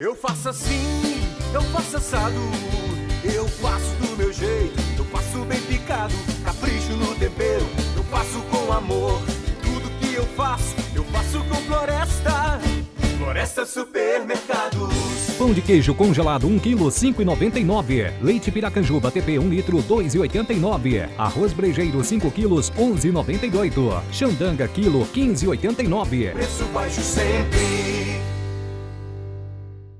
Eu faço assim, eu faço assado, eu faço do meu jeito, eu faço bem picado, capricho no tempero, eu faço com amor. Tudo que eu faço com Floresta, Floresta Supermercados. Pão de queijo congelado 1 kg, 5,99. Leite Piracanjuba TP 1 litro, 2,89. Arroz brejeiro 5 kg, 11,98. Xandanga quilo, 15,89. Preço baixo sempre.